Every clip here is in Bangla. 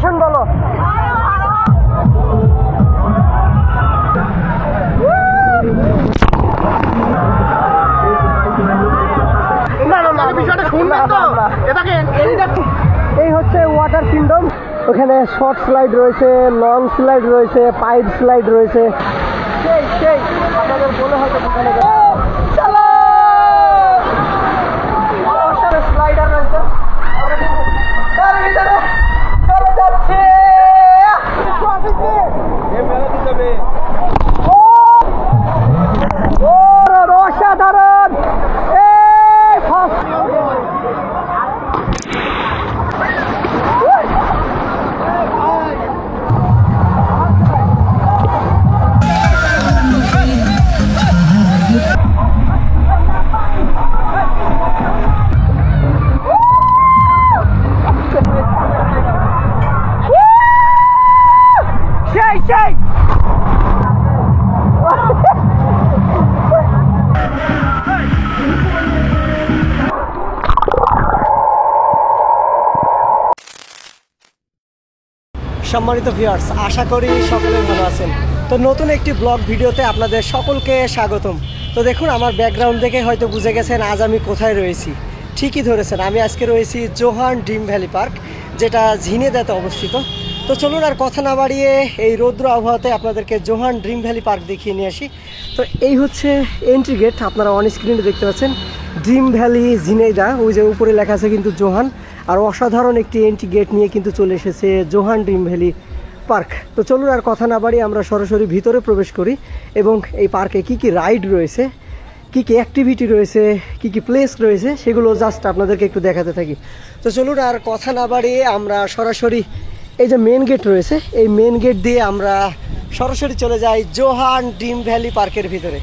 ইমপ্রেশন বলো। এই হচ্ছে ওয়াটার কিংডম। ওখানে শর্ট স্লাইড রয়েছে, লং স্লাইড রয়েছে, পাইপ স্লাইড রয়েছে। সেই আপনাদের বলে হয়তো স্লাইডার রয়েছে। অসাধারণ। সম্মানিত ভিউয়ার্স, আশা করি সকলে ভালো আছেন। তো নতুন একটি ব্লগ ভিডিওতে আপনাদের সকলকে স্বাগতম। তো দেখুন, আমার ব্যাকগ্রাউন্ড দেখে হয়তো বুঝে গেছেন আজ আমি কোথায় রয়েছি। ঠিকই ধরেছেন, আমি আজকে রয়েছি জোহান ড্রিম ভ্যালি পার্ক, যেটা ঝিনেদাতে অবস্থিত। তো চলুন আর কথা না বাড়িয়ে এই রৌদ্র আবহাওয়াতে আপনাদেরকে জোহান ড্রিম ভ্যালি পার্ক দেখিয়ে নিয়ে আসি। তো এই হচ্ছে এন্ট্রি গেট, আপনারা অন স্ক্রিনে দেখতে পাচ্ছেন ড্রিম ভ্যালি ঝিনেদা। ওই যে উপরে লেখা আছে কিন্তু জোহান। আর অসাধারণ একটি এন্ট্রি গেট নিয়ে কিন্তু চলে এসেছে জোহান ড্রিম ভ্যালি পার্ক। তো চলুন আর কথা না বাড়িয়ে আমরা সরাসরি ভিতরে প্রবেশ করি এবং এই পার্কে কি কি রাইড রয়েছে, কি কি অ্যাক্টিভিটি রয়েছে, কি কি প্লেস রয়েছে, সেগুলো জাস্ট আপনাদেরকে একটু দেখাতে থাকি। তো চলুন আর কথা না বাড়িয়ে আমরা সরাসরি এই যে মেন গেট রয়েছে, এই মেন গেট দিয়ে আমরা সরাসরি চলে যাই জোহান ড্রিম ভ্যালি পার্কের ভিতরে।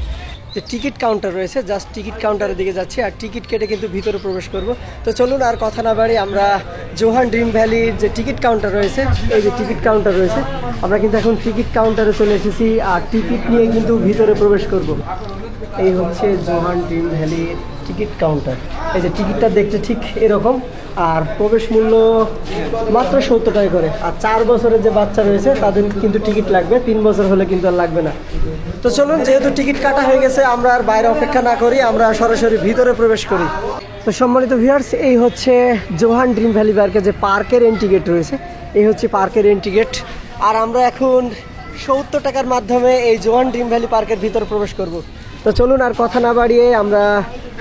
যে টিকিট কাউন্টার রয়েছে, জাস্ট টিকিট কাউন্টারের দিকে যাচ্ছি আর টিকিট কেটে কিন্তু ভিতরে প্রবেশ করব। তো চলুন আর কথা না বাড়ি আমরা জোহান ড্রিম ভ্যালির যে টিকিট কাউন্টার রয়েছে, এই যে টিকিট কাউন্টার রয়েছে, আমরা কিন্তু এখন টিকিট কাউন্টারে চলে এসেছি আর টিকিট নিয়ে কিন্তু ভিতরে প্রবেশ করব। এই হচ্ছে জোহান ড্রিম ভ্যালির টিকিট কাউন্টার। এই যে টিকিটটা দেখতে ঠিক এরকম, আর প্রবেশ মূল্য মাত্র 70 টাকা করে। আর 4 বছরের যে বাচ্চা রয়েছে তাদের কিন্তু টিকিট লাগবে, 3 বছর হলে কিন্তু আর লাগবে না। তো চলুন, যেহেতু টিকিট কাটা হয়ে গেছে আমরা আর বাইরে অপেক্ষা না করি, আমরা সরাসরি ভিতরে প্রবেশ করি। তো সম্মানিত ভিউয়ার্স, এই হচ্ছে জোহান ড্রিম ভ্যালি পার্কের যে পার্কের এন্ট্রি গেট রয়েছে, এই হচ্ছে পার্কের এন্ট্রি গেট। আর আমরা এখন 70 টাকার মাধ্যমে এই জোহান ড্রিম ভ্যালি পার্কের ভিতরে প্রবেশ করব। তো চলুন আর কথা না বাড়িয়ে আমরা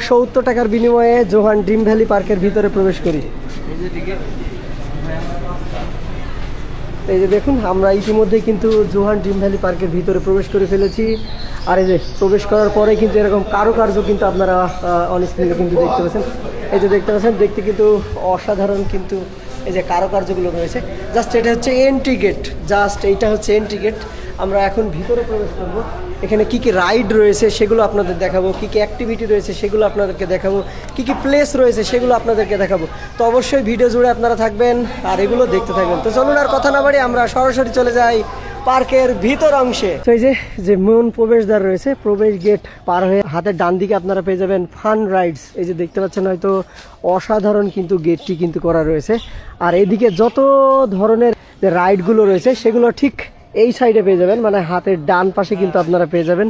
70 টাকার বিনিময়ে জোহান ড্রিম ভ্যালি পার্কের ভিতরে প্রবেশ করি। এই যে দেখুন, আমরা ইতিমধ্যে কিন্তু জোহান ড্রিম ভ্যালি পার্কের ভিতরে প্রবেশ করে ফেলেছি। আর এই যে প্রবেশ করার পরে কিন্তু এরকম কারুকার্য কিন্তু আপনারা অন স্ক্রিনে কিন্তু দেখতে পাচ্ছেন। এই যে দেখতে পাচ্ছেন, দেখতে কিন্তু অসাধারণ কিন্তু এই যে কারুকার্যগুলো রয়েছে। জাস্ট এটা হচ্ছে এন্ট্রি গেট, জাস্ট এইটা হচ্ছে এন্ট্রি গেট। আমরা এখন ভিতরে প্রবেশ করব। এখানে কি কি রাইড রয়েছে সেগুলো আপনাদের দেখাবো, কি কি অ্যাক্টিভিটি রয়েছে সেগুলো আপনাদেরকে দেখাবো, কি কি প্লেস রয়েছে সেগুলো আপনাদেরকে দেখাবো। তো অবশ্যই ভিডিও জুড়ে আপনারা থাকবেন আর এগুলো দেখতে থাকবেন। তো চলুন আর কথা না বাড়ি আমরা সরাসরি চলে যাই পার্কের ভিতর অংশে। তো এই যে মেন প্রবেশদ্বার রয়েছে, প্রবেশ গেট পার হয়ে হাতের ডান দিকে আপনারা পেয়ে যাবেন ফান রাইডস। এই যে দেখতে পাচ্ছেন, হয়তো অসাধারণ কিন্তু গেটটি কিন্তু করা রয়েছে। আর এদিকে যত ধরনের যে রাইডগুলো রয়েছে সেগুলো ঠিক এই সাইডে পেয়ে যাবেন, মানে হাতের ডান পাশে কিন্তু আপনারা পেয়ে যাবেন।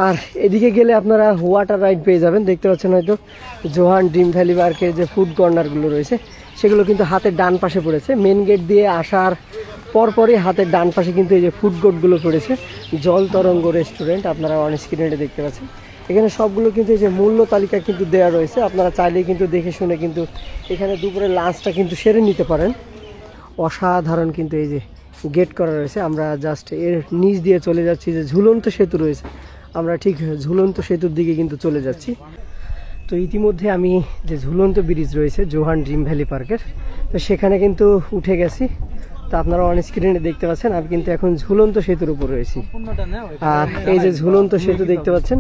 আর এদিকে গেলে আপনারা ওয়াটার রাইড পেয়ে যাবেন। দেখতে পাচ্ছেন হয়তো জোহান ড্রিম ভ্যালি পার্কের যে ফুড কর্নারগুলো রয়েছে সেগুলো কিন্তু হাতের ডান পাশে পড়েছে। মেন গেট দিয়ে আসার পরপরই হাতের ডান পাশে কিন্তু এই যে ফুড কোর্টগুলো পড়েছে। জল তরঙ্গ রেস্টুরেন্ট আপনারা অন স্ক্রিনে দেখতে পাচ্ছেন। এখানে সবগুলো কিন্তু এই যে মূল্য তালিকা কিন্তু দেওয়া রয়েছে, আপনারা চাইলেই কিন্তু দেখে শুনে কিন্তু এখানে দুপুরে লাঞ্চটা কিন্তু সেরে নিতে পারেন। অসাধারণ কিন্তু এই যে গেট করা রয়েছে। আমরা জাস্ট এর নিচ দিয়ে চলে যাচ্ছি, যে ঝুলন্ত সেতু রয়েছে, আমরা ঠিক ঝুলন্ত সেতুর দিকে কিন্তু চলে যাচ্ছি। তো ইতিমধ্যে আমি যে ঝুলন্ত ব্রিজ রয়েছে জোহান ড্রিম ভ্যালি পার্কের, তো সেখানে কিন্তু উঠে গেছি। তো আপনারা অন স্ক্রিনে দেখতে পাচ্ছেন আমি কিন্তু এখন ঝুলন্ত সেতুর উপর রয়েছি। আর এই যে ঝুলন্ত সেতু দেখতে পাচ্ছেন,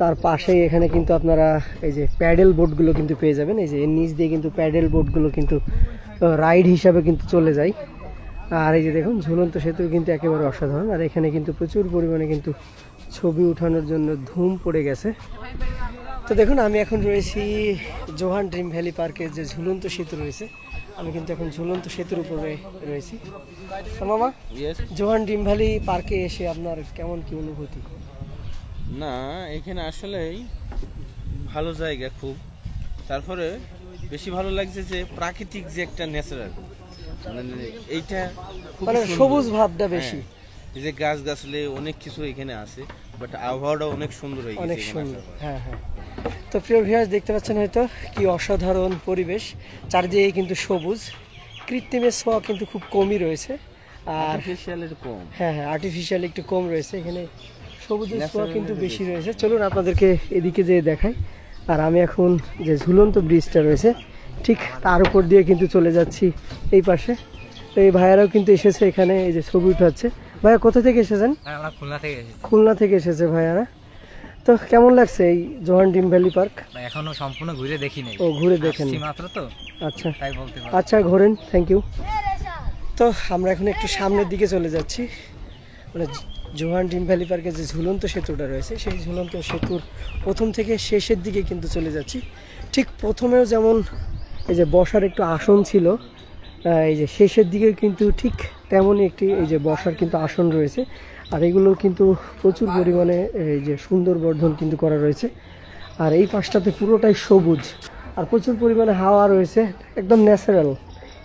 তার পাশেই এখানে কিন্তু আপনারা এই যে প্যাডেল বোটগুলো কিন্তু পেয়ে যাবেন। এই যে এর নিচ দিয়ে কিন্তু প্যাডেল বোটগুলো কিন্তু রাইড হিসাবে কিন্তু চলে যায়। আর এই যে দেখুন, ঝুলন্ত সেতু কিন্তু একেবারে অসাধারণ। আর এখানে কিন্তু প্রচুর পরিমাণে কিন্তু ছবি ওঠানোর জন্য ধুম পড়ে গেছে। তো দেখুন, আমি এখন রয়েছি জোহান ড্রিম ভ্যালি পার্কের যে ঝুলন্ত সেতু রয়েছে। আমি কিন্তু এখন ঝুলন্ত সেতুর উপরে রয়েছি। তো মামা, ইয়েস। জোহান ড্রিম ভ্যালি পার্কে এসে আপনার কেমন কি অনুভূতি? না, এখানে আসলেই ভালো জায়গা খুব। তারপরে বেশি ভালো লাগছে যে প্রাকৃতিক যে একটা ন্যাচারাল, মানে এইটা খুব মানে সবুজ ভাবটা বেশি। এই যে গাছ গাছলে অনেক কিছু এখানে আছে, বাট আবহাওয়াটা অনেক সুন্দর হয়ে গেছে অনেক এখানে সুন্দর, আসার পর। হ্যাঁ হ্যাঁ। তো প্রিয় ভিউয়ার্স, দেখতে পাচ্ছেন হয়তো কি অসাধারণ পরিবেশ, চারদিকে কিন্তু সবুজ, কৃত্রিমের ছোঁয়া কিন্তু খুব কমই রয়েছে। আর আর্টিফিশিয়ালের কম। হ্যাঁ হ্যাঁ, আর্টিফিশিয়াল একটু কম রয়েছে, এখানে সবুজের ছোঁয়া Natural কিন্তু এর বেশি রয়েছে। চলুন আপনাদেরকে এদিকে যেয়ে দেখাই। আর আমি এখন যে ঝুলন্ত ব্রিজটা রয়েছে ঠিক তার উপর দিয়ে কিন্তু চলে যাচ্ছি এই পাশে। তো এই ভাইয়ারাও কিন্তু এসেছে এখানে, এই যে ছবি উঠাচ্ছে। ভাইয়া কোথা থেকে এসেছেন? আমরা খুলনা থেকে এসেছি। খুলনা থেকে এসেছে ভাইয়ারা। তো কেমন লাগছে এই জোহান ড্রিম ভ্যালি পার্ক? এখনো সম্পূর্ণ ঘুরে দেখি নাই। ও, ঘুরে দেখেন আসছি মাত্র তো, আচ্ছা তাই বলতে পারি। আচ্ছা, ঘোরেন, থ্যাংক ইউ। তো আমরা এখন একটু সামনের দিকে চলে যাচ্ছি, মানে জোহান ড্রিম ভ্যালি পার্কে যে ঝুলন্ত সেতুটা রয়েছে সেই ঝুলন্ত সেতুর প্রথম থেকে শেষের দিকে কিন্তু চলে যাচ্ছি। ঠিক প্রথমেও যেমন এই যে বসার একটু আসন ছিল, এই যে শেষের দিকে কিন্তু ঠিক তেমনই একটি এই যে বসার কিন্তু আসন রয়েছে। আর এগুলো কিন্তু প্রচুর পরিমাণে এই যে সুন্দর বর্ধন কিন্তু করা রয়েছে। আর এই পাশটাতে পুরোটাই সবুজ আর প্রচুর পরিমাণে হাওয়া রয়েছে, একদম ন্যাচারাল।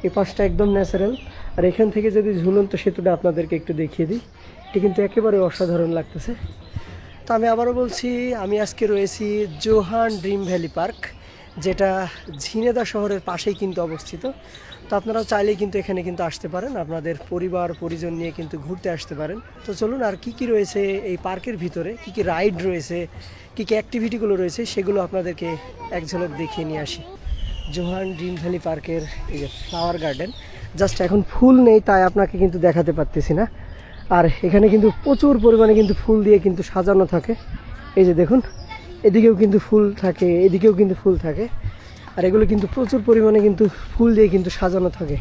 এই পাশটা একদম ন্যাচারাল। আর এখান থেকে যদি ঝুলন্ত সেতুটা আপনাদেরকে একটু দেখিয়ে দিই, এটি কিন্তু একেবারে অসাধারণ লাগতেছে। তো আমি আবারও বলছি, আমি আজকে রয়েছি জোহান ড্রিম ভ্যালি পার্ক, যেটা ঝিনেদা শহরের পাশেই কিন্তু অবস্থিত। তো আপনারাও চাইলেই কিন্তু এখানে কিন্তু আসতে পারেন, আপনাদের পরিবার পরিজন নিয়ে কিন্তু ঘুরতে আসতে পারেন। তো চলুন, আর কি কি রয়েছে এই পার্কের ভিতরে, কি কি রাইড রয়েছে, কি কি অ্যাক্টিভিটিগুলো রয়েছে, সেগুলো আপনাদেরকে এক ঝলক দেখিয়ে নিয়ে আসি। জোহান ড্রিম ভ্যালি পার্কের এই যে ফ্লাওয়ার গার্ডেন, জাস্ট এখন ফুল নেই তাই আপনাকে কিন্তু দেখাতে পারতেছি না। আর এখানে কিন্তু প্রচুর পরিমাণে কিন্তু ফুল দিয়ে কিন্তু সাজানো থাকে। এই যে দেখুন, এদিকেও কিন্তু ফুল থাকে, এদিকেও কিন্তু ফুল থাকে। আর এগুলো কিন্তু প্রচুর পরিমাণে কিন্তু ফুল দিয়ে কিন্তু সাজানো থাকে।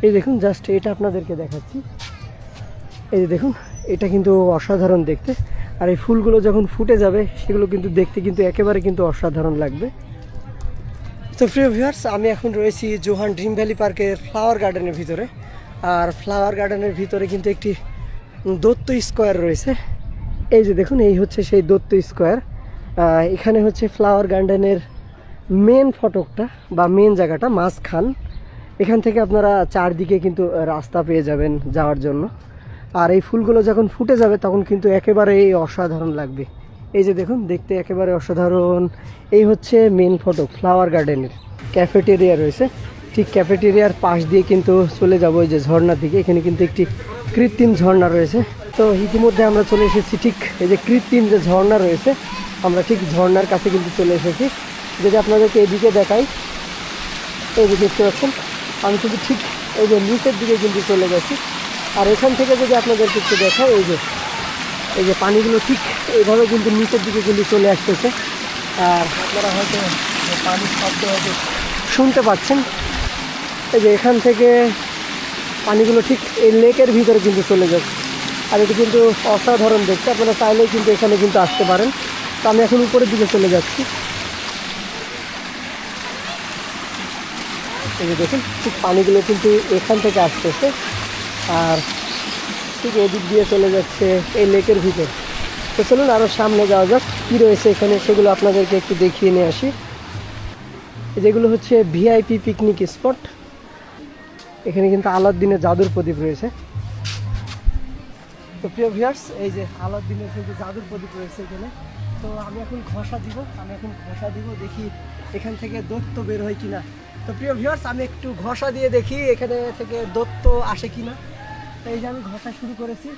এই দেখুন, জাস্ট এটা আপনাদেরকে দেখাচ্ছি। এই যে দেখুন, এটা কিন্তু অসাধারণ দেখতে। আর এই ফুলগুলো যখন ফুটে যাবে সেগুলো কিন্তু দেখতে কিন্তু একেবারে কিন্তু অসাধারণ লাগবে। তো প্রিয় ভিউয়ার্স, আমি এখন রয়েছি জোহান ড্রিম ভ্যালি পার্কের ফ্লাওয়ার গার্ডেনের ভিতরে। আর ফ্লাওয়ার গার্ডেনের ভিতরে কিন্তু একটি দত্ত স্কোয়ার রয়েছে। এই যে দেখুন, এই হচ্ছে সেই দত্ত স্কোয়ার। এখানে হচ্ছে ফ্লাওয়ার গার্ডেনের মেন ফটকটা বা মেন জায়গাটা মাঝখান। এখান থেকে আপনারা চারদিকে কিন্তু রাস্তা পেয়ে যাবেন যাওয়ার জন্য। আর এই ফুলগুলো যখন ফুটে যাবে তখন কিন্তু একেবারেই অসাধারণ লাগবে। এই যে দেখুন, দেখতে একেবারে অসাধারণ। এই হচ্ছে মেন ফটক ফ্লাওয়ার গার্ডেনের। ক্যাফেটেরিয়া রয়েছে, ঠিক ক্যাফেটেরিয়ার পাশ দিয়ে কিন্তু চলে যাবো এই যে ঝর্ণার দিকে। এখানে কিন্তু একটি কৃত্রিম ঝর্ণা রয়েছে। তো ইতিমধ্যে আমরা চলে এসেছি ঠিক এই যে কৃত্রিম যে ঝর্ণা রয়েছে, আমরা ঠিক ঝর্ণার কাছে কিন্তু চলে এসেছি। যদি আপনাদেরকে এদিকে দেখাই, এই যে দেখতে পাচ্ছেন, আমি কিন্তু ঠিক এই যে নিচের দিকে কিন্তু চলে গেছি। আর এখান থেকে যদি আপনাদেরকে একটু দেখাই, এই যে পানিগুলো ঠিক এইভাবে কিন্তু নিচের দিকে কিন্তু চলে আসতেছে। আর আপনারা হয়তো পানির শব্দ হয়তো শুনতে পাচ্ছেন। এই যে এখান থেকে পানিগুলো ঠিক এই লেকের ভিতরে কিন্তু চলে যাচ্ছে। আর এটি কিন্তু অসাধারণ দেখতে, আপনারা চাইলেই কিন্তু এখানে কিন্তু আসতে পারেন। তো আমি এখন উপরের দিকে চলে যাচ্ছি। এই যে দেখুন, ঠিক পানিগুলো কিন্তু এখান থেকে আসতেছে আর ঠিক এদিক দিয়ে চলে যাচ্ছে এই লেকের ভিতর। তো চলুন আরও সামনে যাওয়া যাক, কী রয়েছে এখানে সেগুলো আপনাদেরকে একটু দেখিয়ে নিয়ে আসি। যেগুলো হচ্ছে ভিআইপি পিকনিক স্পট। এখানে কিন্তু আলাউদ্দিনের জাদুর প্রদীপ রয়েছে। তো প্রিয় ভিউয়ার্স, এই যে আলাউদ্দিনের কিন্তু জাদুর প্রদীপ রয়েছে এখানে। তো আমি এখন ঘষা দিব, দেখি এখান থেকে দত্ত বের হয় কিনা। তো প্রিয় ভিউয়ার্স, আমি একটু ঘষা দিয়ে দেখি এখানে থেকে দত্ত আসে কিনা। এই যে আমি ঘষা শুরু করেছি,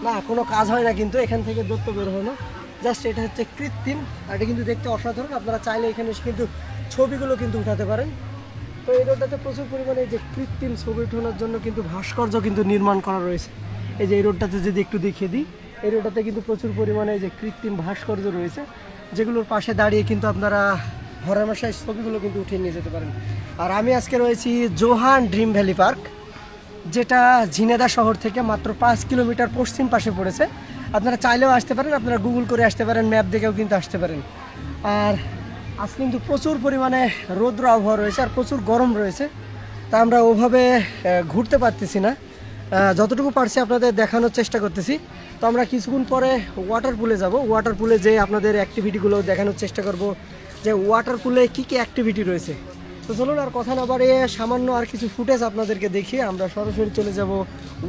না কোনো কাজ হয় না, কিন্তু এখান থেকে দত্ত বের হয় না। জাস্ট এটা হচ্ছে কৃত্রিম। আর এটা কিন্তু দেখতে অসাধারণ, আপনারা চাইলে এখানে এসে কিন্তু ছবিগুলো কিন্তু উঠাতে পারেন। তো এই রোডটাতে প্রচুর পরিমাণে যে কৃত্রিম ছবি তোলার জন্য কিন্তু ভাস্কর্য কিন্তু নির্মাণ করা রয়েছে। এই যে এই রোডটাতে যদি একটু দেখিয়ে দিই, এই রোডটাতে কিন্তু প্রচুর পরিমাণে যে কৃত্রিম ভাস্কর্য রয়েছে, যেগুলোর পাশে দাঁড়িয়ে কিন্তু আপনারা হরহামেশায় ছবিগুলো কিন্তু উঠিয়ে নিয়ে যেতে পারেন। আর আমি আজকে রয়েছি জোহান ড্রিম ভ্যালি পার্ক, যেটা ঝিনেদা শহর থেকে মাত্র 5 কিলোমিটার পশ্চিম পাশে পড়েছে। আপনারা চাইলেও আসতে পারেন, আপনারা গুগল করে আসতে পারেন, ম্যাপ দেখেও কিন্তু আসতে পারেন। আর আজ কিন্তু প্রচুর পরিমাণে রৌদ্র আবহাওয়া রয়েছে আর প্রচুর গরম রয়েছে। তা আমরা ওভাবে ঘুরতে পারতেছি না, যতটুকু পারছি আপনাদের দেখানোর চেষ্টা করতেছি। তো আমরা কিছুক্ষণ পরে ওয়াটার পুলে যাব, ওয়াটার পুলে যেয়ে আপনাদের অ্যাক্টিভিটিগুলো দেখানোর চেষ্টা করব যে ওয়াটার পুলে কী কী অ্যাক্টিভিটি রয়েছে। তো চলুন আর কথা না বাড়িয়ে সামান্য আর কিছু ফুটেজ আপনাদেরকে দেখিয়ে আমরা সরাসরি চলে যাব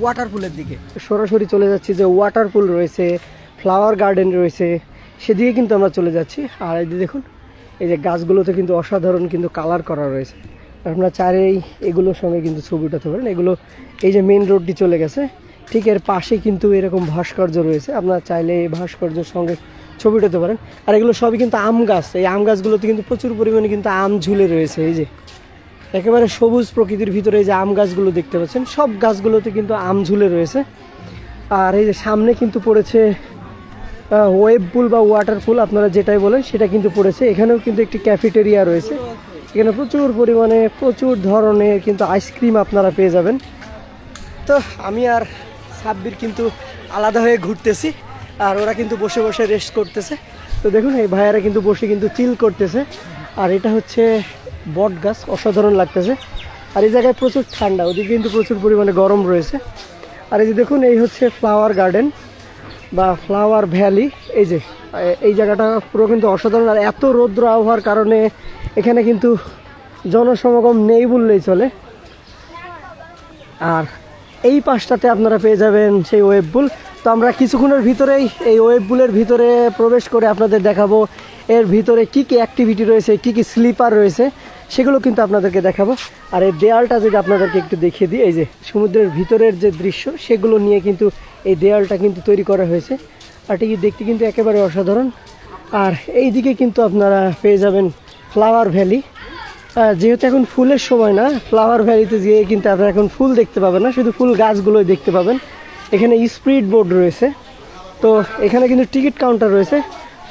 ওয়াটার পুলের দিকে। সরাসরি চলে যাচ্ছি যে ওয়াটার পুল রয়েছে, ফ্লাওয়ার গার্ডেন রয়েছে, সেদিকে কিন্তু আমরা চলে যাচ্ছি। আর এই যে দেখুন, এই যে গাছগুলোতে কিন্তু অসাধারণ কিন্তু কালার করা রয়েছে। আপনারা চাইলেই এগুলোর সঙ্গে কিন্তু ছবি উঠাতে পারেন। এগুলো এই যে মেন রোডটি চলে গেছে, ঠিক এর পাশে কিন্তু এরকম ভাস্কর্য রয়েছে, আপনারা চাইলে এই ভাস্কর্যের সঙ্গে ছবি উঠাতে পারেন। আর এগুলো সবই কিন্তু আম গাছ, এই আম গাছগুলোতে কিন্তু প্রচুর পরিমাণে কিন্তু আম ঝুলে রয়েছে। এই যে একেবারে সবুজ প্রকৃতির ভিতরে এই যে আম গাছগুলো দেখতে পাচ্ছেন, সব গাছগুলোতে কিন্তু আম ঝুলে রয়েছে। আর এই যে সামনে কিন্তু পড়েছে ওয়েব পুল বা ওয়াটার পুল, আপনারা যেটাই বলেন সেটা কিন্তু পড়েছে। এখানেও কিন্তু একটি ক্যাফেটেরিয়া রয়েছে, এখানে প্রচুর পরিমাণে প্রচুর ধরনের কিন্তু আইসক্রিম আপনারা পেয়ে যাবেন। তো আমি আর সাব্বির কিন্তু আলাদা হয়ে ঘুরতেছি, আর ওরা কিন্তু বসে বসে রেস্ট করতেছে। তো দেখুন এই ভাইয়ারা কিন্তু বসে কিন্তু চিল করতেছে। আর এটা হচ্ছে বট গাছ, অসাধারণ লাগতেছে। আর এই জায়গায় প্রচুর ঠান্ডা, ওদিকে কিন্তু প্রচুর পরিমাণে গরম রয়েছে। আর এই যে দেখুন, এই হচ্ছে ফ্লাওয়ার গার্ডেন বা ফ্লাওয়ার ভ্যালি। এই যে এই জায়গাটা পুরো কিন্তু অসাধারণ। আর এত রৌদ্র আবহাওয়ার কারণে এখানে কিন্তু জনসমাগম নেই বললেই চলে। আর এই পাশটাতে আপনারা পেয়ে যাবেন সেই ওয়েব পুল। তো আমরা কিছুক্ষণের ভিতরেই এই ওয়েব পুলের ভিতরে প্রবেশ করে আপনাদের দেখাবো এর ভিতরে কি কি অ্যাক্টিভিটি রয়েছে, কি কি স্লিপার রয়েছে, সেগুলো কিন্তু আপনাদেরকে দেখাবো। আর এই দেয়ালটা যদি আপনাদেরকে একটু দেখিয়ে দিই, এই যে সমুদ্রের ভিতরের যে দৃশ্য সেগুলো নিয়ে কিন্তু এই দেয়ালটা কিন্তু তৈরি করা হয়েছে। আর এটি দেখতে কিন্তু একেবারে অসাধারণ। আর এই দিকে কিন্তু আপনারা পেয়ে যাবেন ফ্লাওয়ার ভ্যালি। যেহেতু এখন ফুলের সময় না, ফ্লাওয়ার ভ্যালিতে গিয়ে কিন্তু আপনারা এখন ফুল দেখতে পাবেন না, শুধু ফুল গাছগুলোই দেখতে পাবেন। এখানে স্পিড বোট রয়েছে, তো এখানে কিন্তু টিকিট কাউন্টার রয়েছে।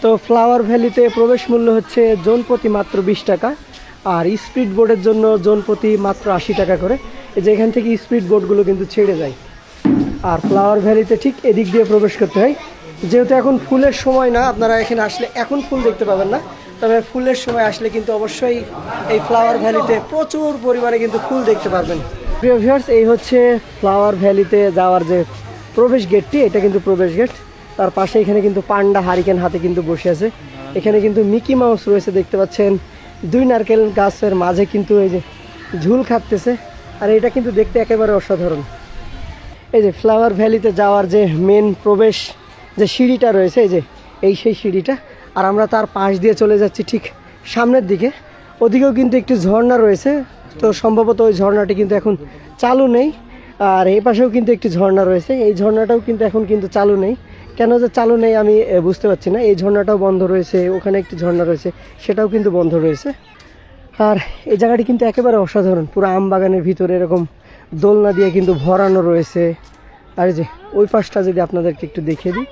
তো ফ্লাওয়ার ভ্যালিতে প্রবেশ মূল্য হচ্ছে জন প্রতি মাত্র 20 টাকা, আর স্পিড বোটের জন্য জন প্রতি মাত্র 80 টাকা করে। এই যে এখান থেকে স্পিড বোটগুলো কিন্তু ছেড়ে যায়। আর ফ্লাওয়ার ভ্যালিতে ঠিক এদিক দিয়ে প্রবেশ করতে হয়। যেহেতু এখন ফুলের সময় না, আপনারা এখানে আসলে এখন ফুল দেখতে পাবেন না, তবে ফুলের সময় আসলে কিন্তু অবশ্যই এই ফ্লাওয়ার ভ্যালিতে প্রচুর পরিমাণে কিন্তু ফুল দেখতে পারবেন। প্রিয় ভিউয়ার্স, এই হচ্ছে ফ্লাওয়ার ভ্যালিতে যাওয়ার যে প্রবেশ গেটটি, এটা কিন্তু প্রবেশ গেট। তার পাশে এখানে কিন্তু পান্ডা হারিকেন হাতে কিন্তু বসে আছে। এখানে কিন্তু মিকি মাউস রয়েছে, দেখতে পাচ্ছেন। দুই নারকেল গাছের মাঝে কিন্তু এই যে ঝুল খাটতেছে। আর এটা কিন্তু দেখতে একেবারে অসাধারণ। এই যে ফ্লাওয়ার ভ্যালিতে যাওয়ার যে মেন প্রবেশ যে সিঁড়িটা রয়েছে, এই যে সেই সিঁড়িটা। আর আমরা তার পাশ দিয়ে চলে যাচ্ছি ঠিক সামনের দিকে। ওদিকেও কিন্তু একটি ঝর্ণা রয়েছে, তো সম্ভবত ওই ঝর্ণাটি কিন্তু এখন চালু নেই। আর এই পাশেও কিন্তু একটি ঝর্ণা রয়েছে, এই ঝর্ণাটাও কিন্তু এখন কিন্তু চালু নেই। কেন যে চালু নেই আমি বুঝতে পারছি না। এই ঝর্ণাটাও বন্ধ রয়েছে, ওখানে একটি ঝর্ণা রয়েছে, সেটাও কিন্তু বন্ধ রয়েছে। আর এই জায়গাটি কিন্তু একেবারে অসাধারণ, পুরো আম বাগানের ভিতরে এরকম দোলনা দিয়ে কিন্তু ভরানো রয়েছে। আর যে ওই পাশটা যদি আপনাদেরকে একটু দেখিয়ে দিই,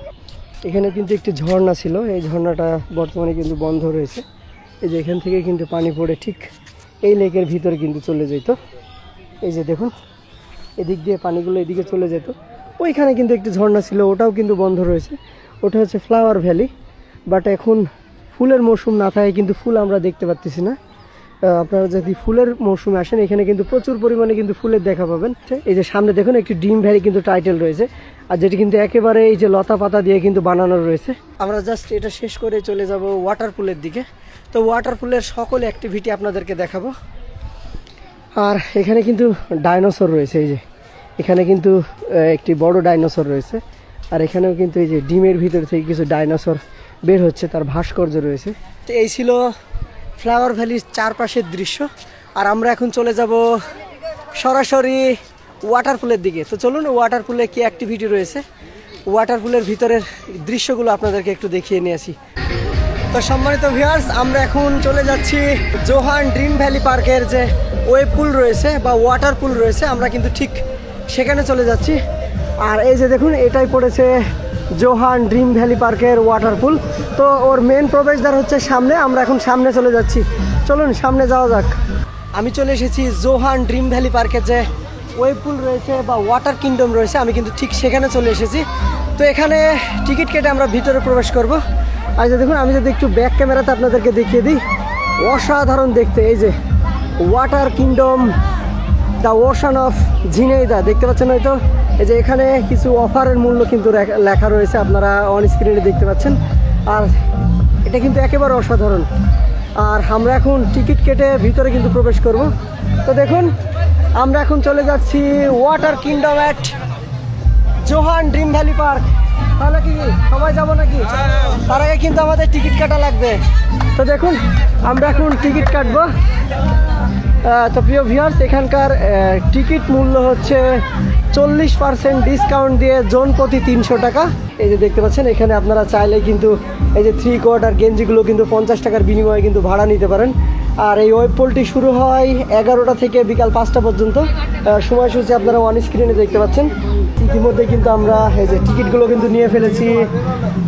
এখানে কিন্তু একটি ঝর্ণা ছিল, এই ঝর্ণাটা বর্তমানে কিন্তু বন্ধ রয়েছে। এই যে এখান থেকে কিন্তু পানি পড়ে ঠিক এই লেকের ভিতরে কিন্তু চলে যেত। এই যে দেখুন, এদিক দিয়ে পানিগুলো এদিকে চলে যেত। ওইখানে কিন্তু একটি ঝর্ণা ছিল, ওটাও কিন্তু বন্ধ রয়েছে। ওটা হচ্ছে ফ্লাওয়ার ভ্যালি, বাট এখন ফুলের মৌসুম না থাকে কিন্তু ফুল আমরা দেখতে পাচ্ছি না। আপনারা যদি ফুলের মৌসুমে আসেন, এখানে কিন্তু প্রচুর পরিমাণে কিন্তু ফুলের দেখা পাবেন। এই যে সামনে দেখুন একটি ড্রিম ভ্যালি কিন্তু টাইটেল রয়েছে, আর যেটি কিন্তু একেবারে এই যে লতা পাতা দিয়ে কিন্তু বানানো রয়েছে। আমরা জাস্ট এটা শেষ করে চলে যাব ওয়াটার পুলের দিকে। তো ওয়াটার পুলের সকল অ্যাক্টিভিটি আপনাদেরকে দেখাবো। আর এখানে কিন্তু ডাইনোসর রয়েছে, এই যে এখানে কিন্তু একটি বড় ডাইনোসর রয়েছে। আর এখানেও কিন্তু এই যে ডিমের ভিতর থেকে কিছু ডাইনোসর বের হচ্ছে, তার ভাস্কর্য রয়েছে। তো এই ছিল ফ্লাওয়ার ভ্যালির চারপাশের দৃশ্য। আর আমরা এখন চলে যাব সরাসরি ওয়াটার পুলের দিকে। তো চলুন ওয়াটার পুলে কি অ্যাক্টিভিটি রয়েছে, ওয়াটার পুলের ভিতরের দৃশ্যগুলো আপনাদেরকে একটু দেখিয়ে নিয়ে আসি। তো সম্মানিত ভিউয়ার্স, আমরা এখন চলে যাচ্ছি জোহান ড্রিম ভ্যালি পার্কের যে ওয়েব পুল রয়েছে বা ওয়াটার পুল রয়েছে, আমরা কিন্তু ঠিক সেখানে চলে যাচ্ছি। আর এই যে দেখুন, এটাই পড়েছে জোহান ড্রিম ভ্যালি পার্কের ওয়াটার পুল। তো ওর মেন প্রবেশদ্বার হচ্ছে সামনে, আমরা এখন সামনে চলে যাচ্ছি। চলুন সামনে যাওয়া যাক। আমি চলে এসেছি জোহান ড্রিম ভ্যালি পার্কের যে ওয়েব পুল রয়েছে বা ওয়াটার কিংডম রয়েছে, আমি কিন্তু ঠিক সেখানে চলে এসেছি। তো এখানে টিকিট কেটে আমরা ভিতরে প্রবেশ করব। আর যে দেখুন, আমি যদি একটু ব্যাক ক্যামেরাতে আপনাদেরকে দেখিয়ে দিই, অসাধারণ দেখতে। এই যে water kingdom the ocean of Jhenaidah দেখতে পাচ্ছেন হয়তো। এই যে এখানে কিছু অফারের মূল্য কিন্তু লেখা রয়েছে, আপনারা অন স্ক্রিনে দেখতে পাচ্ছেন। আর এটা কিন্তু একেবারে অসাধারণ। আর আমরা এখন টিকিট কেটে ভিতরে কিন্তু প্রবেশ করব। তো দেখুন আমরা এখন চলে যাচ্ছি water kingdom at Johan dream valley park. তাহলে কি সবাই যাবো নাকি? তার আগে কিন্তু আমাদের টিকিট কাটা লাগবে। তো দেখুন আমরা এখন টিকিট কাটবো। তো প্রিয় ভিউয়ার্স, এখানকার টিকিট মূল্য হচ্ছে 40% ডিসকাউন্ট দিয়ে জন প্রতি 300 টাকা। এই যে দেখতে পাচ্ছেন এখানে আপনারা চাইলে কিন্তু এই যে 3/4 গেঞ্জিগুলো কিন্তু 50 টাকার বিনিময়ে কিন্তু ভাড়া নিতে পারেন। আর এই ওয়েব পোলটি শুরু হয় 11টা থেকে বিকাল 5টা পর্যন্ত। সময়সূচি আপনারা অন স্ক্রিনে দেখতে পাচ্ছেন। ইতিমধ্যে কিন্তু আমরা এই যে টিকিটগুলো কিন্তু নিয়ে ফেলেছি।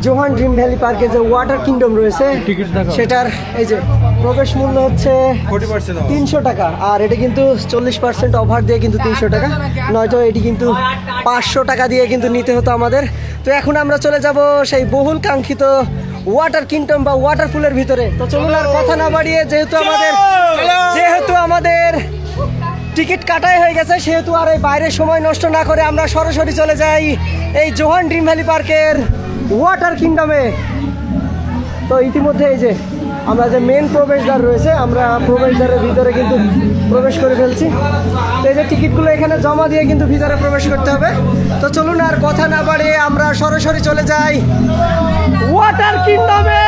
জোহান ড্রিম ভ্যালি পার্কে যে ওয়াটার কিংডম রয়েছে সেটার এই যে প্রবেশ মূল্য হচ্ছে 300 টাকা। আর এটা কিন্তু 40% অফার দিয়ে কিন্তু 300 টাকা, নয়তো এটি কিন্তু 500 টাকা দিয়ে কিন্তু নিতে হতো আমাদের। তো এখন আমরা চলে যাব সেই বহুল কাঙ্ক্ষিত ওয়াটার কিংডম বা ওয়াটারফুলের ভিতরে। তো চলুন আর কথা না বাড়িয়ে, যেহেতু আমাদের টিকিট কাটাই হয়ে গেছে, সেহেতু আর এই বাইরের সময় নষ্ট না করে আমরা সরাসরি চলে যাই এই জোহান ড্রিম ভ্যালি পার্কের ওয়াটার কিংডমে। তো ইতিমধ্যে এই যে আমরা যে মেন প্রবেশদ্বার রয়েছে, আমরা প্রবেশদ্বারের ভিতরে কিন্তু প্রবেশ করে ফেলছি। তো এই যে টিকিটগুলো এখানে জমা দিয়ে কিন্তু ভিতরে প্রবেশ করতে হবে। তো চলুন আর কথা না বাড়িয়ে আমরা সরাসরি চলে যাই ওয়াটার কিংডমে।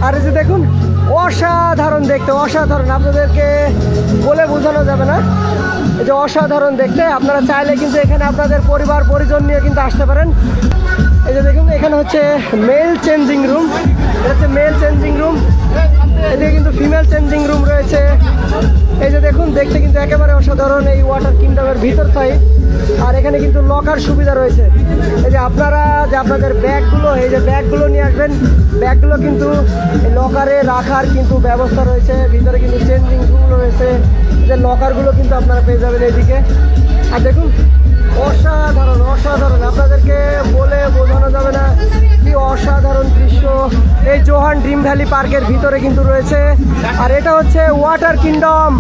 আর এই যে দেখুন অসাধারণ দেখতে, অসাধারণ, আপনাদেরকে বলে বোঝানো যাবে না। এই যে অসাধারণ দেখতে, আপনারা চাইলে কিন্তু এখানে আপনাদের পরিবার পরিজন নিয়ে কিন্তু আসতে পারেন। এই যে দেখুন এখানে হচ্ছে মেল চেঞ্জিং রুম, এটা হচ্ছে মেল চেঞ্জিং রুম। এদিকে কিন্তু ফিমেল চেঞ্জিং রুম রয়েছে। এই যে দেখুন দেখতে কিন্তু একেবারে অসাধারণ এই ওয়াটার কিংডমের ভিতর সাইড। আর এখানে কিন্তু লকার সুবিধা রয়েছে। এই যে আপনারা যে আপনাদের ব্যাগগুলো, এই যে ব্যাগগুলো নিয়ে আসবেন, ব্যাগগুলো কিন্তু লকারে রাখার কিন্তু ব্যবস্থা রয়েছে। ভিতরে কিন্তু চেঞ্জিং রুম রয়েছে, যে লকারগুলো কিন্তু আপনারা পেয়ে যাবেন এইদিকে। আর দেখুন অসাধারণ, অসাধারণ, আপনাদেরকে বলে বোঝানো যাবে না কি অসাধারণ দৃশ্য এই জোহান ড্রিম ভ্যালি পার্কের ভিতরে কিন্তু রয়েছে। আর এটা হচ্ছে ওয়াটার কিংডম।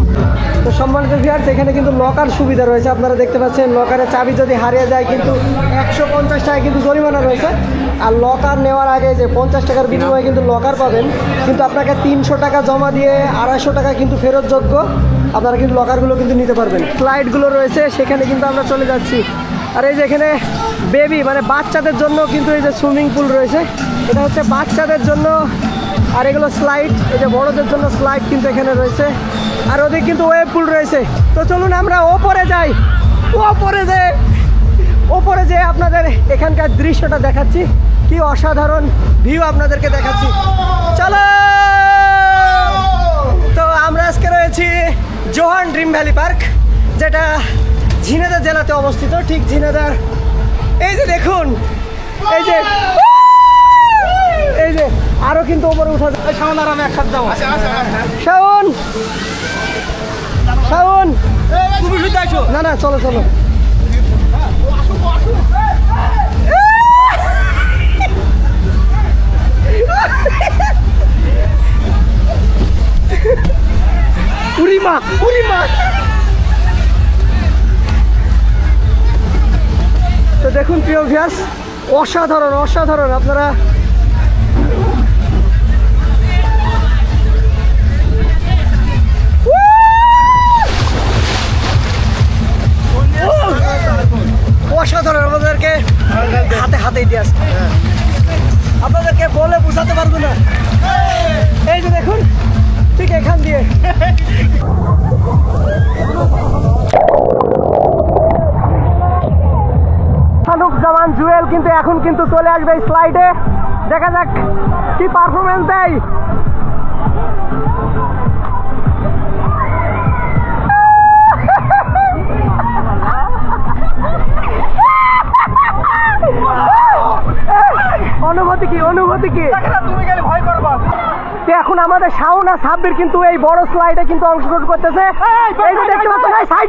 তো সম্মানিত ভিউয়ার্স, এখানে কিন্তু লকার সুবিধা রয়েছে, আপনারা দেখতে পাচ্ছেন। লকারের চাবি যদি হারিয়ে যায় কিন্তু 150 টাকা কিন্তু জরিমানা রয়েছে। আর লকার নেওয়ার আগে যে 50 টাকার বিনিময়ে কিন্তু লকার পাবেন, কিন্তু আপনাকে 300 টাকা জমা দিয়ে 250 টাকা কিন্তু ফেরতযোগ্য। আপনারা কিন্তু লকারগুলো কিন্তু নিতে পারবেন। ফ্লাইটগুলো রয়েছে, সেখানে কিন্তু আমরা চলে যাচ্ছি। আর এই যে এখানে বেবি মানে বাচ্চাদের জন্য কিন্তু এই যে সুইমিং পুল রয়েছে, এটা হচ্ছে বাচ্চাদের জন্য। আর এগুলো স্লাইড, এই যে বড়দের জন্য স্লাইড কিন্তু এখানে রয়েছে। আর ওদিকে কিন্তু ওয়েব পুল রয়েছে। তো চলুন আমরা ওপরে যাই, ওপরে যে আপনাদের এখানকার দৃশ্যটা দেখাচ্ছি, কি অসাধারণ ভিউ আপনাদেরকে দেখাচ্ছি। চলো, তো আমরা আজকে রয়েছি জোহান ড্রিম ভ্যালি পার্ক, যেটা ঝিনাইদহ জেলাতে অবস্থিত, ঠিক ঝিনাইদহ। এই যে দেখুন, এই যে আরো কিন্তু উপরে উঠা যায়। শাওন আর আমি একসাথে যাবো। শাওন, তুমি শুধু আসো। না চলো চলো। উরিমা। তো দেখুন প্রিয় ভিউয়ার্স, অসাধারণ, অসাধারণ। আপনারা অসাধারণ, আমাদেরকে হাতে দিয়ে আসছে, আপনাদেরকে বলে বোঝাতে পারবো না। এই যে দেখুন ঠিক এখান দিয়ে জামান জুয়েল কিন্তু এখন কিন্তু চলে আসবে এই স্লাইডে। দেখা যাক কি পারফরমেন্স দেয়। অনুভূতি কি? তুমি গেলে ভয় করবা। এখন আমাদের শাওন আর সাব্বির কিন্তু এই বড় স্লাইডে কিন্তু অংশগ্রহণ করতেছে। এই যে দেখতে পাচ্ছেন, সাইড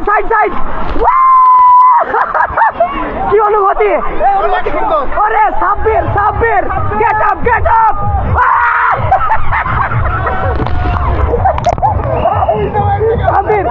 কি অনুভূতি? আরে Sabbir get up Sabbir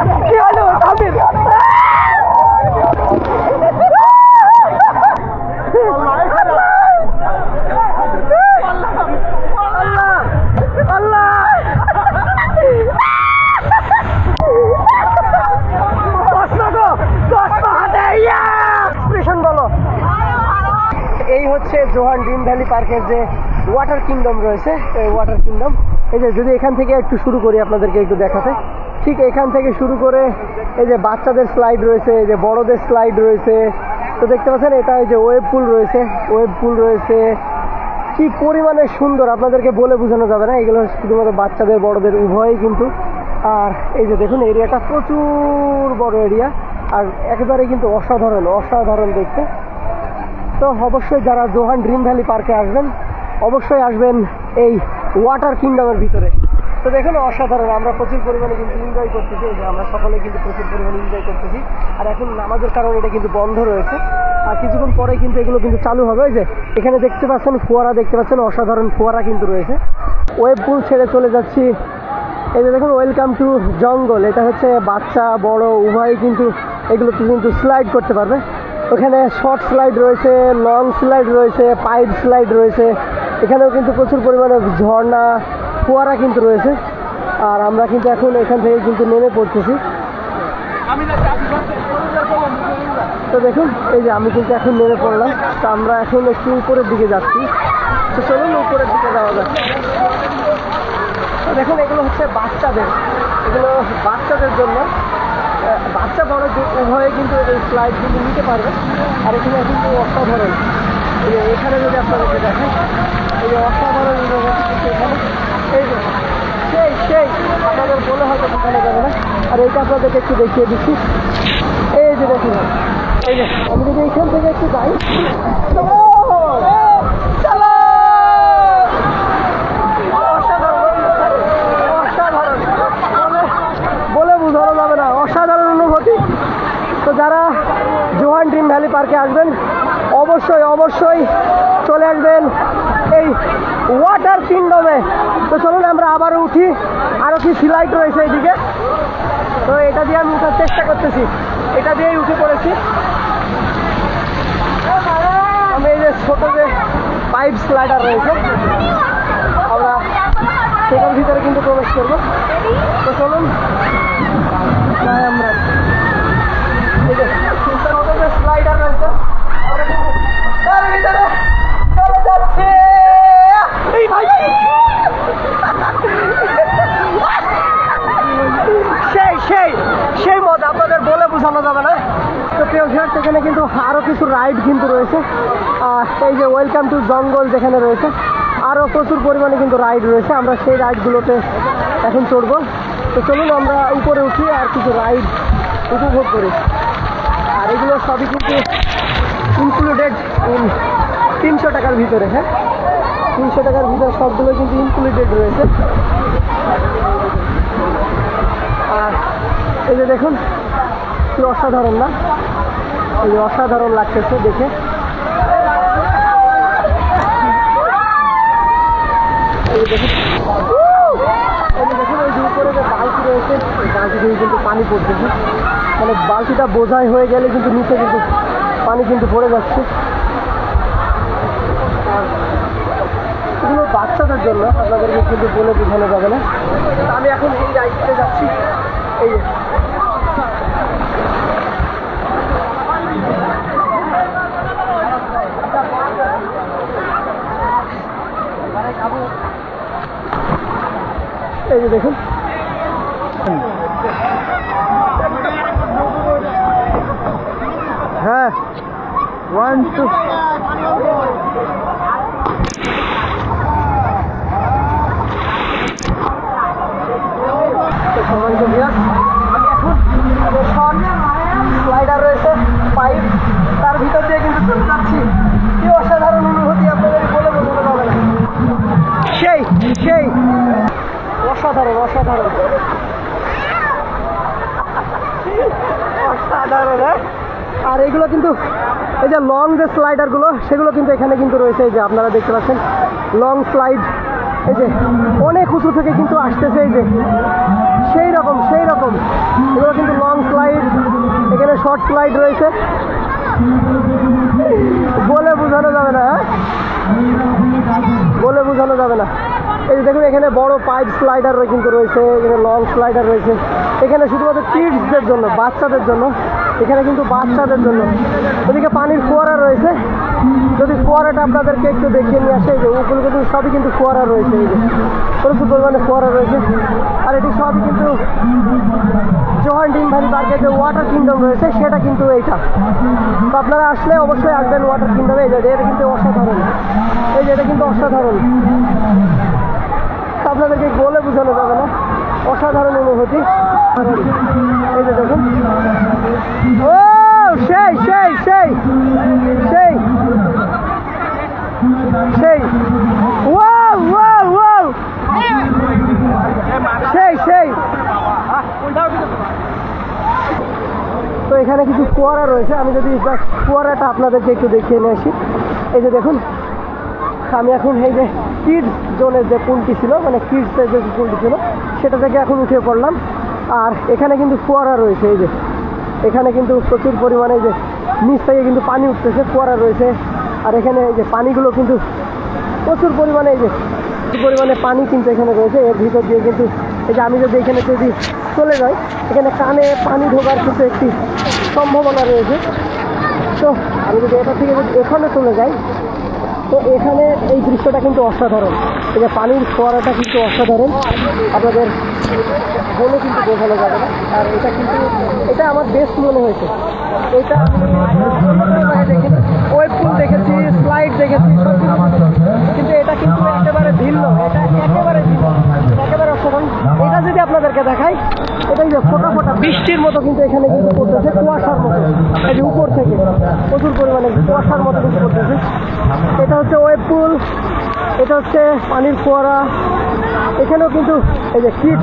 Johan dream valley পার্কের যে ওয়াটার কিংডম রয়েছে, এই ওয়াটার কিংডম, এই যে যদি এখান থেকে একটু শুরু করি আপনাদেরকে একটু দেখাতে, ঠিক এখান থেকে শুরু করে এই যে বাচ্চাদের স্লাইড রয়েছে, এই যে বড়দের স্লাইড রয়েছে, তো দেখতে পাচ্ছেন এটা এই যে ওয়েব পুল রয়েছে, ওয়েব পুল রয়েছে, কি পরিমাণে সুন্দর আপনাদেরকে বলে বোঝানো যাবে না। এগুলো শুধুমাত্র বাচ্চাদের বড়দের উভয়ই কিন্তু। আর এই যে দেখুন এরিয়াটা প্রচুর বড় এরিয়া, আর একেবারে কিন্তু অসাধারণ অসাধারণ দেখতে। তো অবশ্যই যারা জোহান ড্রিম ভ্যালি পার্কে আসবেন অবশ্যই আসবেন এই ওয়াটার কিংডমের ভিতরে। তো দেখুন অসাধারণ, আমরা প্রচুর পরিমাণে কিন্তু এনজয় করতেছি, এই যে আমরা সকলে কিন্তু প্রচুর পরিমাণে এনজয় করতেছি। আর এখন নামাজের কারণে এটা কিন্তু বন্ধ রয়েছে, আর কিছুক্ষণ পরে কিন্তু এগুলো কিন্তু চালু হবে। ওই যে এখানে দেখতে পাচ্ছেন ফোয়ারা, দেখতে পাচ্ছেন অসাধারণ ফোয়ারা কিন্তু রয়েছে। ওয়েব পুল ছেড়ে চলে যাচ্ছি। এই যে দেখুন ওয়েলকাম টু জঙ্গল, এটা হচ্ছে বাচ্চা বড় উভয়ই কিন্তু এগুলোতে কিন্তু স্লাইড করতে পারবে। ওখানে শর্ট স্লাইড রয়েছে, লং স্লাইড রয়েছে, পাইপ স্লাইড রয়েছে, এখানেও কিন্তু প্রচুর পরিমাণে ঝর্ণা ফোয়ারা কিন্তু রয়েছে। আর আমরা কিন্তু এখন এখান থেকে কিন্তু নেমে পড়তেছি। তো দেখুন এই যে আমি কিন্তু এখন নেমে পড়লাম, তো আমরা এখন একটু উপরের দিকে যাচ্ছি। তো চলুন উপরের দিকে যাওয়া যাক। তো দেখুন এগুলো হচ্ছে বাচ্চাদের, এগুলো বাচ্চাদের জন্য, বাচ্চা বড় উভয়ে কিন্তু এই স্লাইড কিন্তু নিতে পারবে। আর এখানে কিন্তু অসাধারণ, এই যে এখানে যদি আপনাদেরকে দেখেন এই যে অসাধারণ এখানে, এই যে সেই আপনাদের বলে হয়তো বোঝানো যাবে না। আর এইটা আপনাদেরকে একটু দেখিয়ে দিচ্ছি, এই যে দেখুন, এই যে আমি যদি এইখান থেকে একটু যাই, চলো বলে বোঝানো যাবে না, অসাধারণ অনুভূতি। তো যারা জোহান ড্রিম ভ্যালি পার্কে আসবেন অবশ্যই অবশ্যই চলে আসবেন এই ওয়াটার কিংডমে। তো চলুন আমরা আবারও উঠি, আরও কি স্লাইড রয়েছে এইদিকে, তো এটা দিয়ে আমি উঠার চেষ্টা করতেছি, এটা দিয়েই উঠে পড়েছি। আমি এই যে ছোট যে পাইপ স্লাইডার রয়েছে আমরা সেটার ভিতরে কিন্তু প্রবেশ করবো। তো চলুন আমরা এই যে ছোট যে স্লাইডার রয়েছে আমরা কিন্তু তার ভিতরে চলে যাচ্ছি। এই ভাই সেই মজা আপনাদের বলে বোঝানো যাবে না। তো প্রিয় ভিউয়ার্স, এখানে কিন্তু আরও কিছু রাইড কিন্তু রয়েছে, এই যে ওয়েলকাম টু জঙ্গল যেখানে রয়েছে, আরও প্রচুর পরিমাণে কিন্তু রাইড রয়েছে। আমরা সেই রাইডগুলোতে এখন চড়বো। তো চলুন আমরা উপরে উঠি আর কিছু রাইড উপভোগ করি। আর এগুলো সবই কিন্তু ইনক্লুডেড ইন 300 টাকার ভিতরে। হ্যাঁ, 300 টাকার ভিতরে সবগুলো কিন্তু ইনক্লুডেড রয়েছে। আর এই যে দেখুন কি অসাধারণ না, এই যে অসাধারণ লাগতেছে দেখে। এই যে দেখুন, এই যে দেখুন ওই যে উপরে যে বালতি রয়েছে, ওই বালতি দিয়ে কিন্তু পানি পড়তেছে, মানে বালতিটা বোঝাই হয়ে গেলে কিন্তু নিচে কিন্তু পানি কিন্তু পড়ে যাচ্ছে। আর এগুলো বাচ্চাদের জন্য, আপনাদেরকে কিন্তু বলে বোঝানো যাবে না। আমি এখন এই রাইডে যাচ্ছি, এই যে এই যে দেখুন হ্যাঁ 1 2 স্লাইডার রয়েছে, পাইপ, তার ভিতর দিয়ে কিন্তু চলে যাচ্ছি। কি অসাধারণ অনুভূতি আপনাদের বলে বোঝানো যাবে না। সেই অসাধারণ অসাধারণ অসাধারণ। আর এগুলো কিন্তু এই যে লং যে স্লাইডারগুলো সেগুলো কিন্তু এখানে কিন্তু রয়েছে, এই যে আপনারা দেখতে পাচ্ছেন লং স্লাইড, এই যে অনেক উঁচু থেকে কিন্তু আসতেছে, এই যে সেই রকম এগুলো কিন্তু লং স্লাইড। এখানে শর্ট স্লাইড রয়েছে, বলে বোঝানো যাবে না, বলে বোঝানো যাবে না। এই যে দেখুন এখানে বড় পাইপ স্লাইডার কিন্তু রয়েছে, এখানে লং স্লাইডার রয়েছে, এখানে শুধুমাত্র কিডসদের জন্য, বাচ্চাদের জন্য এখানে কিন্তু বাচ্চাদের জন্য। ওদিকে পানির ফোয়ারা রয়েছে, যদি ফোয়ারাটা আপনাদেরকে একটু দেখিয়ে নিয়ে আসে, এই যে ওগুলো কিন্তু সবই কিন্তু ফোয়ারা রয়েছে, এই যে প্রচুর পরিমাণে ফোয়ারা রয়েছে। আর এটি সবই কিন্তু জোহান ড্রিম ভ্যালি পার্কে যে ওয়াটার কিংডম রয়েছে সেটা কিন্তু এইটা। তো আপনারা আসলে অবশ্যই আসবেন ওয়াটার কিংডমে। এই যে এটা কিন্তু অসাধারণ, এই যে এটা কিন্তু অসাধারণ, আপনাদেরকে বলে বোঝানো যাবে না, অসাধারণ অনুভূতি। এই যে দেখুন, ও সেই সেই সেই সেই সেই ওয়াও ওয়াও ওয়াও সেই সেই। তো এখানে কিছু ফোয়ারা রয়েছে, আমি যদি ফোয়ারাটা আপনাদেরকে একটু দেখিয়ে নিয়ে আসি। এই যে দেখুন, আমি এখন এই যে কিডস জোনের যে পুলটি ছিল, মানে কিডসের যে পুলটি ছিল সেটা থেকে এখন উঠে পড়লাম। আর এখানে কিন্তু ফোয়ারা রয়েছে, এই যে এখানে কিন্তু প্রচুর পরিমাণে এই যে নিচ থেকে কিন্তু পানি উঠতেছে, ফোয়ারা রয়েছে। আর এখানে এই যে পানিগুলো কিন্তু প্রচুর পরিমাণে, এই যে প্রচুর পরিমাণে পানি কিন্তু এখানে রয়েছে। এর ভিতর দিয়ে কিন্তু এই যে আমি যদি এখানে যদি চলে যাই, এখানে কানে পানি ঢোকার কিন্তু একটি সম্ভাবনা রয়েছে। তো আমি যদি এটা থেকে যদি এখানে চলে যাই, তো এখানে এই দৃশ্যটা কিন্তু অসাধারণ, এই যে পানির ফোয়ারাটা কিন্তু অসাধারণ, আপনাদের বলে কিন্তু বোঝানো যাবে না। আর এটা কিন্তু এটা আমার বেস্ট মনে হয়েছে। এটা দেখেছি, ওয়েব পুল দেখেছি, স্লাইড দেখেছি, সব কিছু দেখেছি, কিন্তু এটা কিন্তু একেবারে ভিন্ন, এটা একেবারে ভিন্ন, একেবারে অসাধারণ। এটা যদি আপনাদেরকে দেখাই, এটা যে ফোটা ফোটা বৃষ্টির মতো কিন্তু এখানে কিন্তু পড়তেছে, কুয়াশার মতো, এই যে উপর থেকে প্রচুর পরিমাণে কুয়াশার মতো কিন্তু পড়তেছে। এটা হচ্ছে ওয়েব পুল, এটা হচ্ছে পানির ফোয়ারা। এখানেও কিন্তু এই যে কিড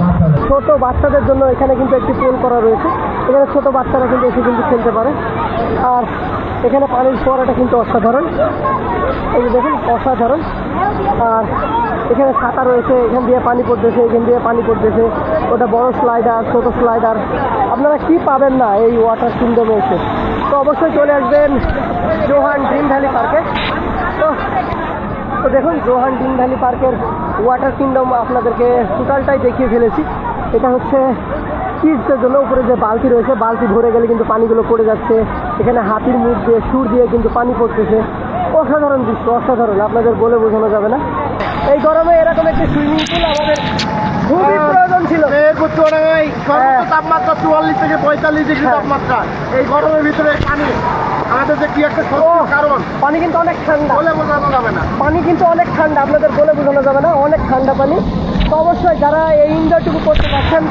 ছোট বাচ্চাদের জন্য এখানে কিন্তু একটি পুল করা রয়েছে, এখানে ছোট বাচ্চারা কিন্তু এসে কিন্তু খেলতে পারে। আর এখানে পানির ফোয়ারাটা কিন্তু অসাধারণ, এই যে দেখুন অসাধারণ। আর এখানে ছাতা রয়েছে, এখান দিয়ে পানি পড়তেছে, এখান দিয়ে পানি পড়তেছে, ওটা বড় স্লাইডার, ছোট স্লাইডার, আপনারা কি পাবেন না এই ওয়াটার কিংডমে এসে। তো অবশ্যই চলে আসবেন জোহান ড্রিম ভ্যালি পার্কে। তো দেখুন জোহান ড্রিম ভ্যালি পার্কের ওয়াটার কিংডম আপনাদেরকে টোটালটাই দেখিয়ে ফেলেছি। এটা হচ্ছে কিডসের জন্য। উপরে যে বালতি রয়েছে, বালতি ভরে গেলে কিন্তু পানিগুলো পড়ে যাচ্ছে, এখানে হাতির মুখ দিয়ে সুর দিয়ে কিন্তু পানি পড়তেছে, অসাধারণ দৃশ্য, অসাধারণ, আপনাদের বলে বোঝানো যাবে না। এই গরমে এরকম একটি সুইমিং পুল আমাদের খুবই প্রয়োজন ছিল। তাপমাত্রা 44 থেকে 45 ডিগ্রি তাপমাত্রা, এই গরমের ভিতরে পানি আমাদের যে কি একটা কারণ, পানি কিন্তু অনেক ঠান্ডা, বলে বোঝানো যাবে না। পানি কিন্তু অনেক ঠান্ডা, আপনাদের বলে বোঝানো যাবে না, অনেক ঠান্ডা পানি। তো অবশ্যই যারা এই এনজয়টুকু করতে পারছেন,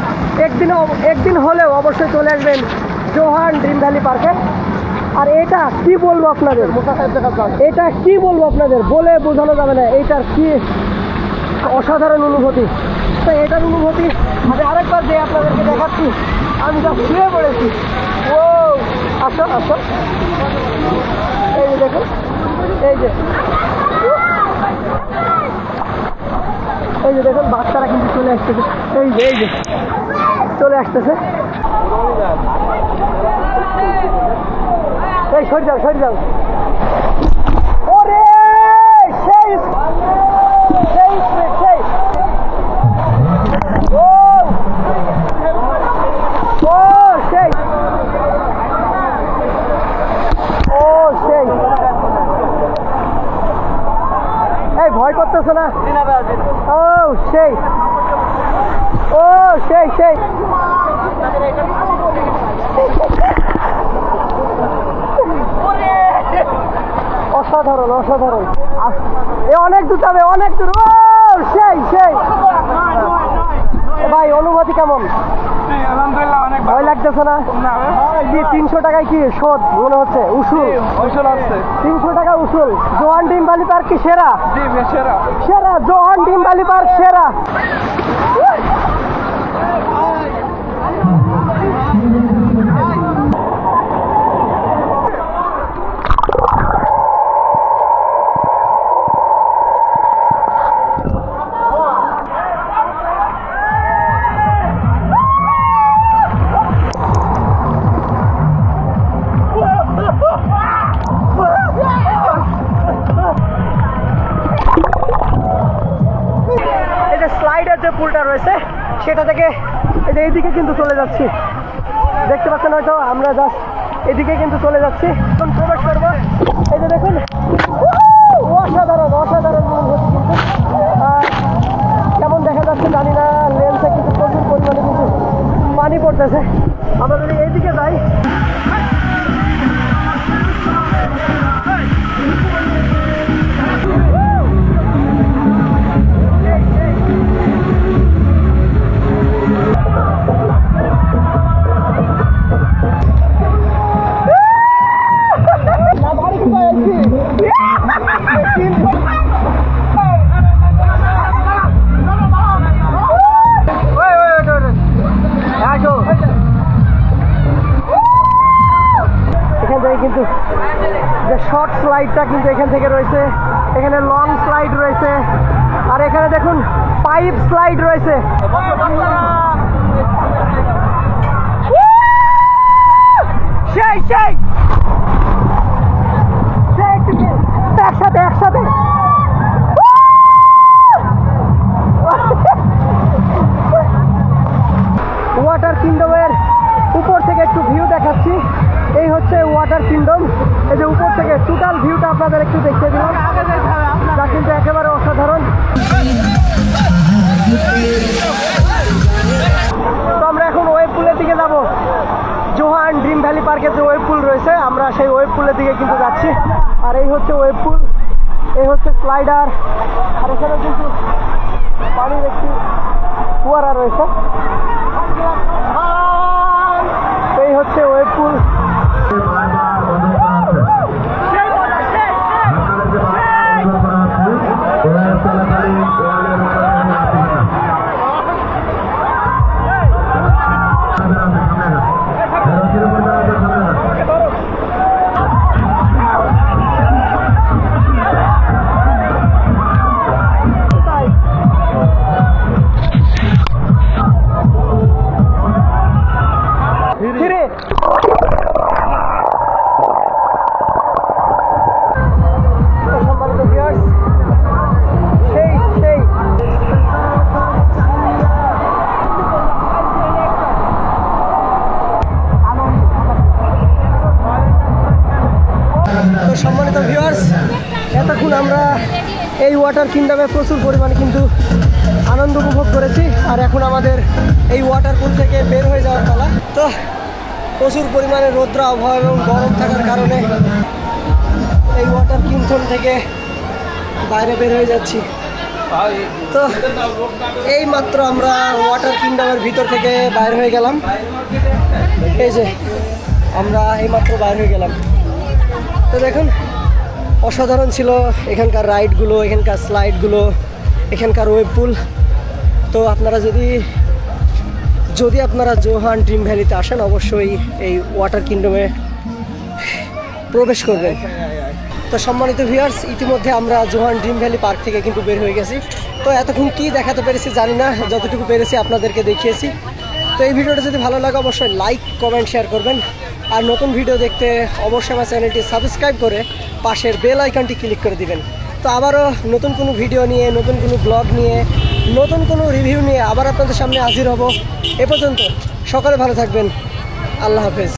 একদিন হলেও অবশ্যই চলে আসবেন জোহান ড্রিম ভ্যালি পার্কে। আর এটা কি বলবো আপনাদের, এটা কি বলবো আপনাদের, বলে বোঝানো যাবে না, এইটার কি অসাধারণ অনুভূতি। তো এটার অনুভূতি আমি আরেকবার যে আপনাদেরকে দেখাচ্ছি, আমি যা শুয়ে পড়েছি। ও আসো আসো, এই যে দেখুন, এই যে এই যে দেখুন বাচ্চারা কিন্তু চলে আসতেছে, এই যে চলে আসতেছে। এই সরে যাও সরে যাও, ওরে সেই সেই সেই ও ও সেই ও সেই, এই ভয় করতেছে না? ও সেই, ও সেই সেই, অসাধারণ অসাধারণ। এ অনেক দূর যাবে, অনেক দূর। ও সেই সেই ভাই, অনুভূতি কেমন? ভয় লাগতেছে না? কি 300 টাকায় কি শোধ মনে হচ্ছে? উসুল 300 টাকা উসুল। জোহান ড্রিম ভ্যালি পার্ক কি সেরা? সেরা, জোহান ড্রিম ভ্যালি পার্ক সেরা। যে পুলটা রয়েছে সেটা থেকে এই যে এইদিকে কিন্তু চলে যাচ্ছি, দেখতে পাচ্ছেন হয়তো। আমরা জাস্ট এদিকে কিন্তু চলে যাচ্ছি, এখন প্রবেশ করবো। এই যে দেখুন, অসাধারণ অসাধারণ অনুভূতি কিন্তু। কেমন দেখা যাচ্ছে জানি না, লেন্সে কিন্তু প্রচুর পরিমাণে কিন্তু পানি পড়তেছে। আমরা যদি এইদিকে যাই, এখান থেকে কিন্তু যে শর্ট স্লাইডটা কিন্তু এখান থেকে রয়েছে, এখানে লং স্লাইড রয়েছে, আর এখানে দেখুন পাইপ স্লাইড রয়েছে। সেই সেই একসাথে একসাথে ওয়াটার কিংডমের উপর থেকে একটু ভিউ দেখাচ্ছি। এই হচ্ছে ওয়াটার কিংডম। এই যে উপর থেকে টোটাল ভিউটা আপনাদের একটু দেখিয়ে দিলাম, যা কিন্তু একেবারে অসাধারণ। তো আমরা এখন ওয়েব পুলের দিকে যাব। জোহান ড্রিম ভ্যালি পার্কে যে ওয়েব পুল রয়েছে, আমরা সেই ওয়েব পুলের দিকে কিন্তু যাচ্ছি। আর এই হচ্ছে ওয়েব পুল, এই হচ্ছে স্লাইডার, আর এখানে কিন্তু পানির একটি ফোয়ারা রয়েছে। এই হচ্ছে ওয়েব পুল। সম্মানিত ভিউয়ার্স, এতক্ষণ আমরা এই ওয়াটার কিংডমে প্রচুর পরিমাণে কিন্তু আনন্দ উপভোগ করেছি। আর এখন আমাদের এই ওয়াটার পুল থেকে বের হয়ে যাওয়ার পালা। তো প্রচুর পরিমাণে রৌদ্র আবহাওয়া এবং গরম থাকার কারণে এই ওয়াটার কিংডম থেকে বাইরে বের হয়ে যাচ্ছি। তো এই মাত্র আমরা ওয়াটার কিংডমের ভিতর থেকে বাইর হয়ে গেলাম। এই যে আমরা এই মাত্র বাইর হয়ে গেলাম। তো দেখুন, অসাধারণ ছিল এখানকার রাইডগুলো, এখানকার স্লাইডগুলো, এখানকার ওয়েব পুল। তো আপনারা যদি আপনারা জোহান ড্রিম ভ্যালিতে আসেন, অবশ্যই এই ওয়াটার কিংডমে প্রবেশ করবেন। তো সম্মানিত ভিউয়ার্স, ইতিমধ্যে আমরা জোহান ড্রিম ভ্যালি পার্ক থেকে কিন্তু বের হয়ে গেছি। তো এতক্ষণ কি দেখাতে পেরেছি জানি না, যতটুকু পেরেছি আপনাদেরকে দেখিয়েছি। তো এই ভিডিওটা যদি ভালো লাগে অবশ্যই লাইক, কমেন্ট, শেয়ার করবেন। আর নতুন ভিডিও দেখতে অবশ্যই আমার চ্যানেলটি সাবস্ক্রাইব করে পাশের বেল আইকনটি ক্লিক করে দিবেন। তো আবারও নতুন কোনো ভিডিও নিয়ে, নতুন কোনো ব্লগ নিয়ে, নতুন কোনো রিভিউ নিয়ে আবার আপনাদের সামনে হাজির হব। এ পর্যন্ত সকলে ভালো থাকবেন। আল্লাহ হাফেজ।